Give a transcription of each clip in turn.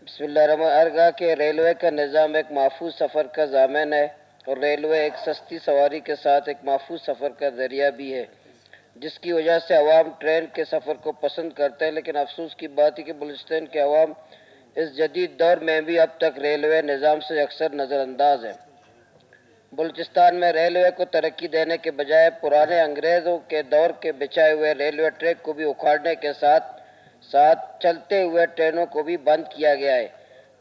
بسم اللہ الرحمن الرحیم کہ ریلوے کا نظام ایک محفوظ سفر کا ضامن ہے اور ریلوے ایک سستی سواری کے ساتھ ایک محفوظ سفر کا ذریعہ بھی ہے، جس کی وجہ سے عوام ٹرین کے سفر کو پسند کرتے ہیں۔ لیکن افسوس کی بات ہے کہ بلوچستان کے عوام اس جدید دور میں بھی اب تک ریلوے نظام سے اکثر نظر انداز ہیں۔ بلوچستان میں ریلوے کو ترقی دینے کے بجائے پرانے انگریزوں کے دور کے بچھائے ہوئے ریلوے ٹریک کو بھی اکھاڑنے کے ساتھ ساتھ چلتے ہوئے ٹرینوں کو بھی بند کیا گیا ہے،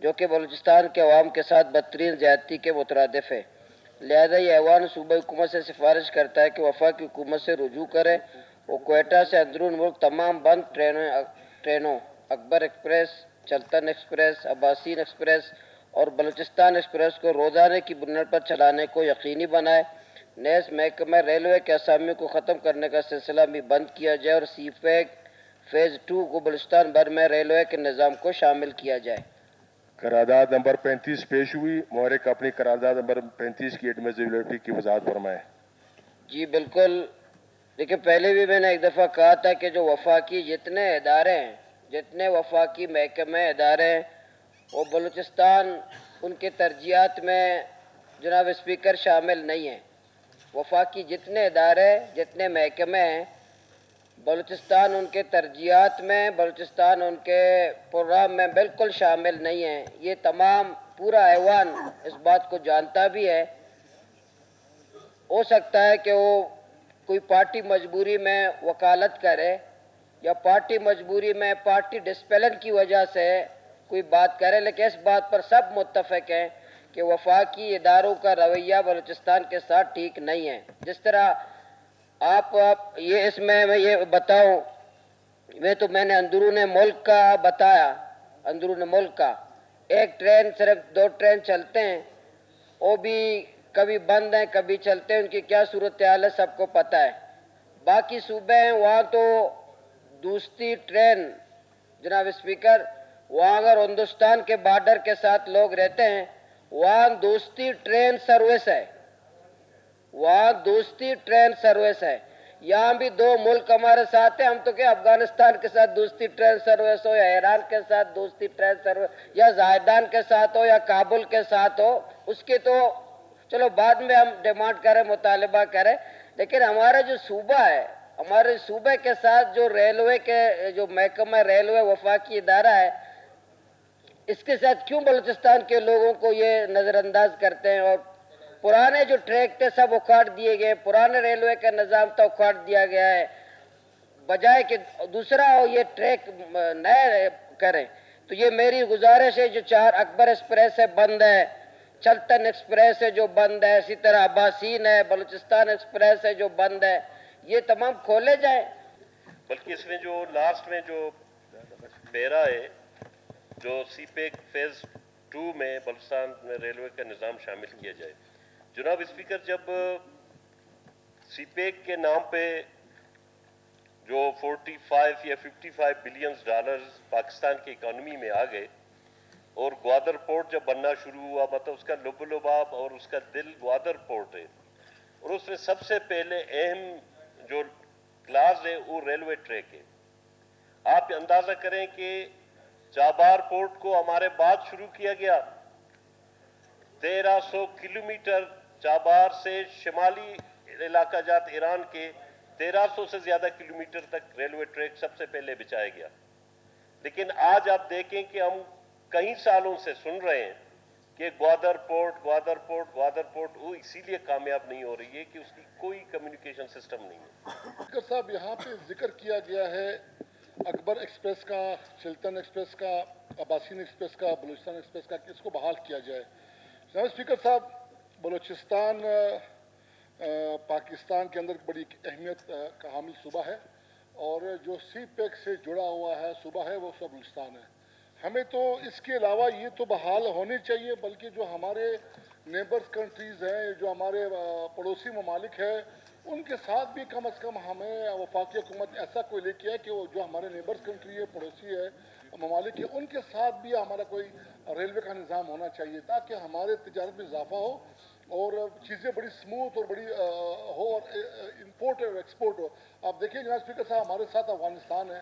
جو کہ بلوچستان کے عوام کے ساتھ بدترین زیادتی کے مترادف ہے۔ لہذا یہ ایوان صوبائی حکومت سے سفارش کرتا ہے کہ وفاقی حکومت سے رجوع کرے اور کوئٹہ سے اندرون ملک تمام بند ٹرینوں اکبر ایکسپریس، چلتن ایکسپریس، عباسین ایکسپریس اور بلوچستان ایکسپریس کو روزانہ کی بنیاد پر چلانے کو یقینی بنائے۔ نیز محکمہ ریلوے کے اسامی کو ختم کرنے کا سلسلہ بھی بند کیا جائے اور سی پیک فیز 2 کو بلوچستان بھر میں ریلوے کے نظام کو شامل کیا جائے۔ قرارداد نمبر 35 پیش ہوئی۔ محرک اپنی قرارداد نمبر 35 کی ایڈمیسیبلٹی کی وضاحت فرمائیں۔ جی بالکل، دیکھیں پہلے بھی میں نے ایک دفعہ کہا تھا کہ جو وفاقی جتنے ادارے ہیں، جتنے وفاقی محکمے ادارے ہیں، وہ بلوچستان ان کے ترجیحات میں جناب اسپیکر شامل نہیں ہیں۔ وفاقی جتنے ادارے، جتنے محکمے ہیں، بلوچستان ان کے ترجیحات میں، بلوچستان ان کے پروگرام میں بالکل شامل نہیں ہیں۔ یہ تمام پورا ایوان اس بات کو جانتا بھی ہے۔ ہو سکتا ہے کہ وہ کوئی پارٹی مجبوری میں وکالت کرے یا پارٹی مجبوری میں پارٹی ڈسپلن کی وجہ سے کوئی بات کرے، لیکن اس بات پر سب متفق ہیں کہ وفاقی اداروں کا رویہ بلوچستان کے ساتھ ٹھیک نہیں ہے۔ جس طرح آپ یہ اس میں یہ بتاؤں، میں نے اندرون ملک کا بتایا، اندرون ملک کا ایک ٹرین، صرف 2 ٹرین چلتے ہیں، وہ بھی کبھی بند ہیں کبھی چلتے ہیں، ان کی کیا صورتحال ہے سب کو پتہ ہے۔ باقی صوبے ہیں وہاں تو دوسری ٹرین جناب اسپیکر، وہاں اگر ہندوستان کے بارڈر کے ساتھ لوگ رہتے ہیں، وہاں دوسری ٹرین سروس ہے، وہاں دوسری ٹرین سروس ہے۔ یہاں بھی 2 ملک ہمارے ساتھ ہیں، ہم تو کہ افغانستان کے ساتھ دوسری ٹرین سروس ہو یا ایران کے ساتھ دوسری ٹرین سروس یا زاہدان کے ساتھ ہو یا کابل کے ساتھ ہو، اس کی تو چلو بعد میں ہم ڈیمانڈ کریں، مطالبہ کریں، لیکن ہمارا جو صوبہ ہے، ہمارے صوبے کے ساتھ جو ریلوے کے جو محکمہ ریلوے وفاقی ادارہ ہے، اس کے ساتھ کیوں بلوچستان کے لوگوں کو یہ نظر انداز کرتے ہیں؟ اور پرانے جو ٹریک تھے سب اکھاڑ دیے گئے، پرانے ریلوے کا نظام تو اکھاڑ دیا گیا ہے، بجائے کہ دوسرا ہو یہ ٹریک نئے کریں۔ تو یہ میری گزارش ہے، جو 4 اکبر ایکسپریس ہے بند ہے، چلتن ایکسپریس ہے جو بند ہے، اسی طرح عباسین ہے، بلوچستان ایکسپریس ہے جو بند ہے، یہ تمام کھولے جائیں۔ بلکہ اس میں جو لاسٹ میں جو پیرا ہے، جو سی پیک فیز 2 میں بلوچستان میں ریلوے کا نظام شامل کیا جائے۔ جناب اسپیکر، جب سی پیک کے نام پہ جو 45 یا 55 بلین ڈالرز پاکستان کی اکانومی میں آ گئے اور گوادر پورٹ جب بننا شروع ہوا، مطلب اس کا لب و لباب اور اس کا دل گوادر پورٹ ہے، اور اس میں سب سے پہلے اہم جو کلاس ہے وہ ریلوے ٹریک ہے۔ آپ اندازہ کریں کہ چابہار پورٹ کو ہمارے بعد شروع کیا گیا، 1300 کلومیٹر چابہار سے شمالی علاقہ جات ایران کے 1300 سے زیادہ کلومیٹر تک ریلوے ٹریک سب سے پہلے بچھایا گیا۔ لیکن آج آپ دیکھیں کہ ہم کئی سالوں سے سن رہے ہیں کہ گوادر پورٹ وہ اسی لیے کامیاب نہیں ہو رہی ہے کہ اس کی کوئی کمیونیکیشن سسٹم نہیں ہے۔ اسپیکر صاحب، یہاں پہ ذکر کیا گیا ہے اکبر ایکسپریس کا، چلتن ایکسپریس کا، عباسین ایکسپریس کا، بلوچستان ایکسپریس کا، کہ اس کو بحال کیا جائے۔ جناب اسپیکر صاحب، بلوچستان پاکستان کے اندر بڑی اہمیت کا حامل صوبہ ہے، اور جو سی پیک سے جڑا ہوا ہے صوبہ ہے وہ سب بلوچستان ہے۔ ہمیں تو اس کے علاوہ یہ تو بحال ہونے چاہیے، بلکہ جو ہمارے نیبرز کنٹریز ہیں، جو ہمارے پڑوسی ممالک ہیں، ان کے ساتھ بھی کم از کم ہمیں وفاقی حکومت ایسا کوئی لے کے ہے کہ وہ جو ہمارے نیبرز کنٹری ہے، پڑوسی ہے، ممالک ہے، ان کے ساتھ بھی ہمارا کوئی ریلوے کا نظام ہونا چاہیے، تاکہ ہمارے تجارت میں اضافہ ہو اور چیزیں بڑی سموتھ اور بڑی ہو، اور امپورٹ اور ایکسپورٹ ہو۔ آپ دیکھیں جناب اسپیکر صاحب، ہمارے ساتھ افغانستان ہے،